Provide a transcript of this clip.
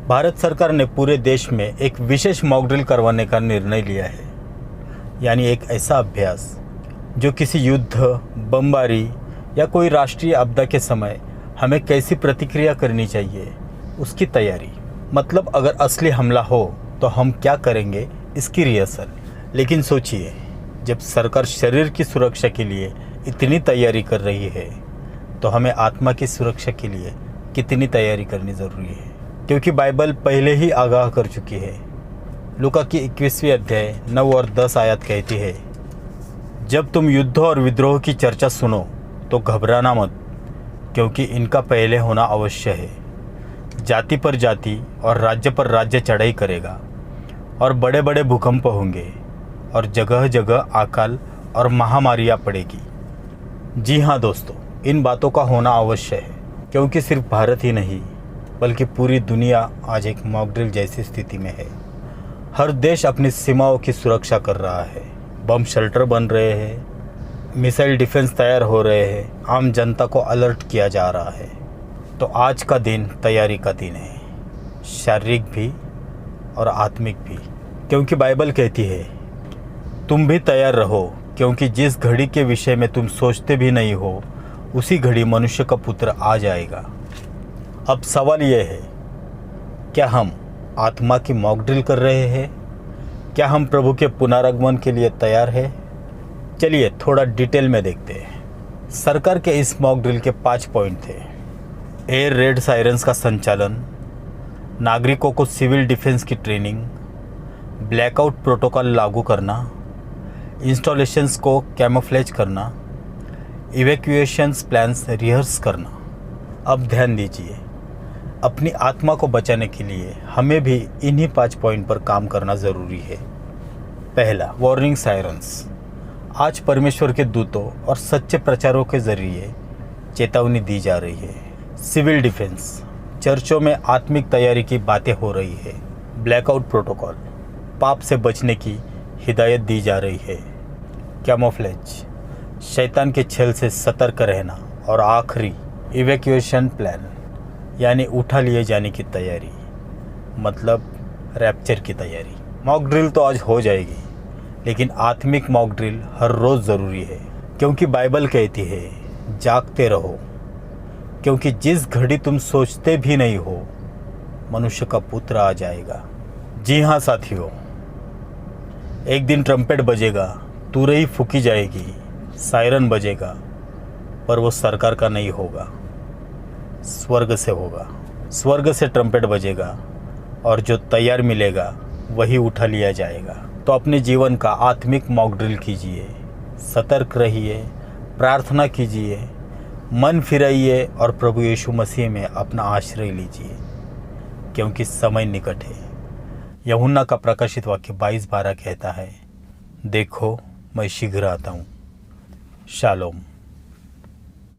भारत सरकार ने पूरे देश में एक विशेष मॉक ड्रिल करवाने का निर्णय लिया है। यानी एक ऐसा अभ्यास जो किसी युद्ध, बमबारी या कोई राष्ट्रीय आपदा के समय हमें कैसी प्रतिक्रिया करनी चाहिए, उसकी तैयारी। मतलब अगर असली हमला हो तो हम क्या करेंगे, इसकी रिहर्सल। लेकिन सोचिए, जब सरकार शरीर की सुरक्षा के लिए इतनी तैयारी कर रही है तो हमें आत्मा की सुरक्षा के लिए कितनी तैयारी करनी ज़रूरी है। क्योंकि बाइबल पहले ही आगाह कर चुकी है। लूका की 21वीं अध्याय 9 और 10 आयत कहती है, जब तुम युद्ध और विद्रोह की चर्चा सुनो तो घबराना मत, क्योंकि इनका पहले होना अवश्य है। जाति पर जाति और राज्य पर राज्य चढ़ाई करेगा और बड़े बड़े भूकंप होंगे और जगह जगह अकाल और महामारियाँ पड़ेगी। जी हाँ दोस्तों, इन बातों का होना अवश्य है, क्योंकि सिर्फ भारत ही नहीं बल्कि पूरी दुनिया आज एक मॉक ड्रिल जैसी स्थिति में है। हर देश अपनी सीमाओं की सुरक्षा कर रहा है। बम शेल्टर बन रहे हैं, मिसाइल डिफेंस तैयार हो रहे हैं, आम जनता को अलर्ट किया जा रहा है। तो आज का दिन तैयारी का दिन है, शारीरिक भी और आत्मिक भी। क्योंकि बाइबल कहती है, तुम भी तैयार रहो, क्योंकि जिस घड़ी के विषय में तुम सोचते भी नहीं हो उसी घड़ी मनुष्य का पुत्र आ जाएगा। अब सवाल यह है, क्या हम आत्मा की मॉक ड्रिल कर रहे हैं? क्या हम प्रभु के पुनरागमन के लिए तैयार हैं? चलिए थोड़ा डिटेल में देखते हैं। सरकार के इस मॉक ड्रिल के 5 पॉइंट थे। एयर रेड सायरन्स का संचालन, नागरिकों को सिविल डिफेंस की ट्रेनिंग, ब्लैकआउट प्रोटोकॉल लागू करना, इंस्टॉलेशंस को कैमोफ्लेज करना, इवैक्यूएशंस प्लान्स रिहर्स करना। अब ध्यान दीजिए, अपनी आत्मा को बचाने के लिए हमें भी इन्हीं 5 पॉइंट पर काम करना ज़रूरी है। पहला, वार्निंग सायरन्स। आज परमेश्वर के दूतों और सच्चे प्रचारों के ज़रिए चेतावनी दी जा रही है। सिविल डिफेंस, चर्चों में आत्मिक तैयारी की बातें हो रही है। ब्लैकआउट प्रोटोकॉल, पाप से बचने की हिदायत दी जा रही है। कैमोफ्लेज, शैतान के छल से सतर्क रहना। और आखिरी, इवैक्यूएशन प्लान, यानी उठा लिए जाने की तैयारी, मतलब रैप्चर की तैयारी। मॉक ड्रिल तो आज हो जाएगी, लेकिन आत्मिक मॉक ड्रिल हर रोज़ ज़रूरी है। क्योंकि बाइबल कहती है, जागते रहो, क्योंकि जिस घड़ी तुम सोचते भी नहीं हो मनुष्य का पुत्र आ जाएगा। जी हाँ साथियों, एक दिन ट्रम्पेट बजेगा, तुरही फूकी जाएगी, सायरन बजेगा, पर वो सरकार का नहीं होगा, स्वर्ग से होगा। स्वर्ग से ट्रम्पेट बजेगा और जो तैयार मिलेगा वही उठा लिया जाएगा। तो अपने जीवन का आत्मिक मॉक ड्रिल कीजिए, सतर्क रहिए, प्रार्थना कीजिए, मन फिराइए और प्रभु यीशु मसीह में अपना आश्रय लीजिए, क्योंकि समय निकट है। यूहन्ना का प्रकाशित वाक्य 22:12 कहता है, देखो मैं शीघ्र आता हूँ। शालोम।